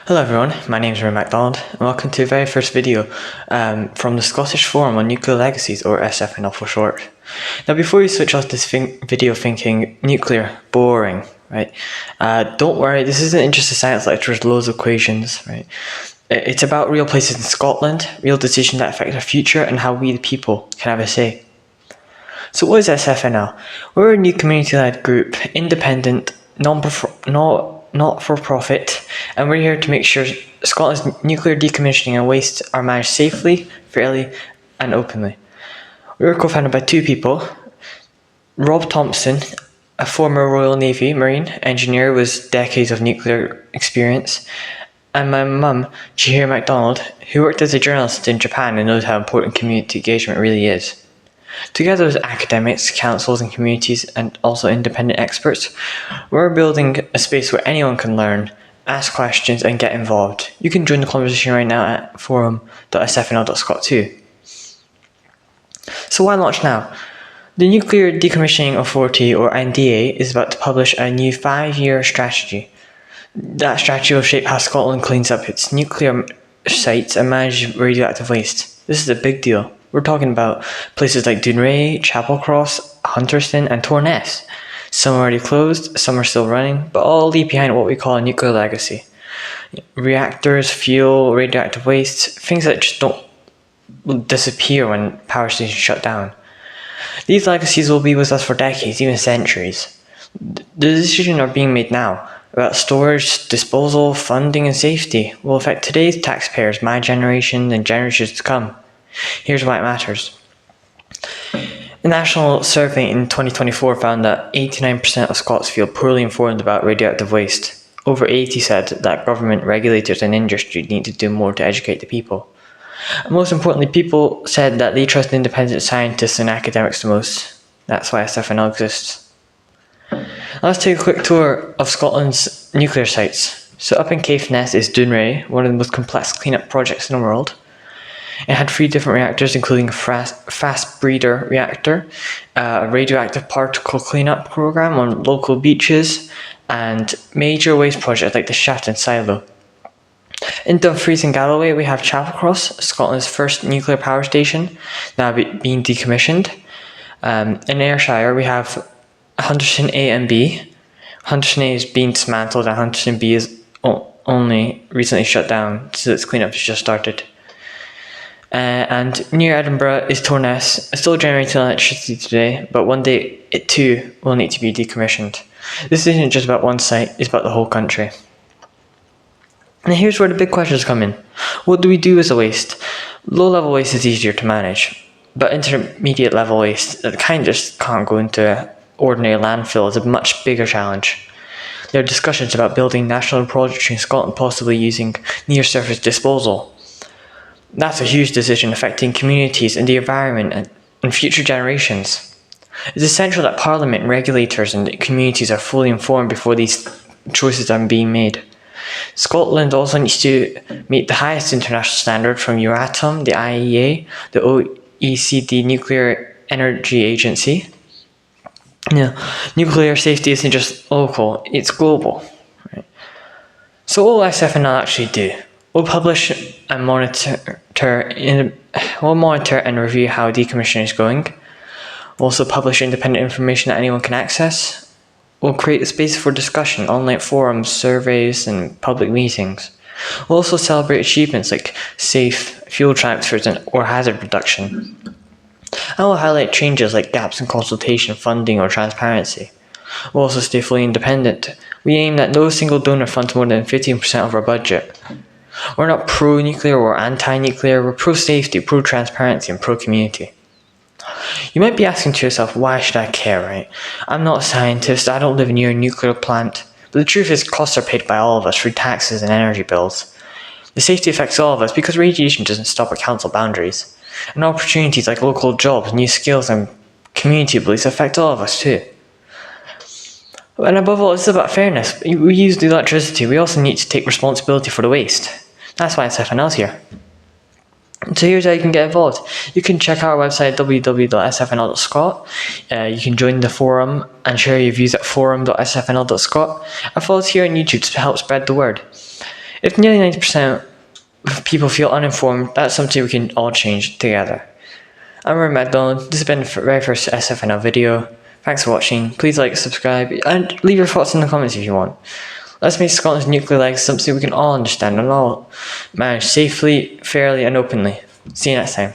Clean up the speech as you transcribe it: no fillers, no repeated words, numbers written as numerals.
Hello everyone, my name is Ruaridh Macdonald and welcome to the very first video from the Scottish Forum on Nuclear Legacies, or SFNL for short. Now before you switch off this video thinking, nuclear, boring, right? Don't worry, this isn't just a science lecture with loads of equations, right? It's about real places in Scotland, real decisions that affect our future and how we the people can have a say. So what is SFNL? We're a new community-led group, independent, not-for-profit, and we're here to make sure Scotland's nuclear decommissioning and waste are managed safely, fairly, and openly. We were co-founded by two people. Rob Thompson, a former Royal Navy Marine engineer with decades of nuclear experience, and my mum, Ruaridh Macdonald, who worked as a journalist in Japan and knows how important community engagement really is. Together with academics, councils and communities, and also independent experts, we're building a space where anyone can learn, ask questions and get involved. You can join the conversation right now at form.sfnl.scot too. So why launch now? The Nuclear Decommissioning Authority, or NDA, is about to publish a new 5-year strategy. That strategy will shape how Scotland cleans up its nuclear sites and manages radioactive waste. This is a big deal. We're talking about places like Dunray, Chapelcross, Hunterston and Torness. Some are already closed, some are still running, but all leave behind what we call a nuclear legacy. Reactors, fuel, radioactive waste, things that just don't disappear when power stations shut down. These legacies will be with us for decades, even centuries. The decisions are being made now about storage, disposal, funding and safety will affect today's taxpayers, my generation and generations to come. Here's why it matters. A national survey in 2024 found that 89% of Scots feel poorly informed about radioactive waste. Over 80% said that government, regulators and industry need to do more to educate the people. And most importantly, people said that they trust independent scientists and academics the most. That's why SFNL exists. Let's take a quick tour of Scotland's nuclear sites. So up in Caithness is Dunray, one of the most complex cleanup projects in the world. It had 3 different reactors, including a fast breeder reactor, a radioactive particle cleanup program on local beaches, and major waste projects like the Shaft and Silo. In Dumfries and Galloway, we have Chapelcross, Scotland's first nuclear power station, now being decommissioned. In Ayrshire, we have Hunterston A and B. Hunterston A is being dismantled, and Hunterston B is only recently shut down, so its cleanup has just started. And near Edinburgh is Torness, still generating electricity today, but one day it too will need to be decommissioned. This isn't just about one site, it's about the whole country. And here's where the big questions come in. What do we do with the waste? Low-level waste is easier to manage, but intermediate level waste that kind of just can't go into ordinary landfill is a much bigger challenge. There are discussions about building national repository in Scotland, possibly using near-surface disposal. That's a huge decision affecting communities and the environment and future generations. It's essential that Parliament, regulators and communities are fully informed before these choices are being made. Scotland also needs to meet the highest international standard from Euratom, the IAEA, the OECD Nuclear Energy Agency. Nuclear safety isn't just local, it's global. Right? So what will SFNL actually do? We'll publish and monitor and review how decommissioning is going. We'll also publish independent information that anyone can access. We'll create a space for discussion, online forums, surveys, and public meetings. We'll also celebrate achievements like safe fuel transfers or hazard reduction. And we'll highlight changes like gaps in consultation, funding, or transparency. We'll also stay fully independent. We aim that no single donor funds more than 15% of our budget. We're not pro-nuclear or anti-nuclear, we're pro-safety, pro-transparency, and pro-community. You might be asking to yourself, why should I care, right? I'm not a scientist, I don't live near a nuclear plant, but the truth is costs are paid by all of us through taxes and energy bills. The safety affects all of us because radiation doesn't stop at council boundaries, and opportunities like local jobs, new skills, and community beliefs affect all of us too. And above all, it's about fairness. We use the electricity, we also need to take responsibility for the waste. That's why SFNL's here. So here's how you can get involved. You can check out our website at www.sfnl.scot. You can join the forum and share your views at forum.sfnl.scot. And follow us here on YouTube to help spread the word. If nearly 90% of people feel uninformed, that's something we can all change together. I'm Ruaridh Macdonald. This has been the very first SFNL video. Thanks for watching. Please like, subscribe, and leave your thoughts in the comments if you want. Let's make Scotland's nuclear legacy something we can all understand and all manage safely, fairly, and openly. See you next time.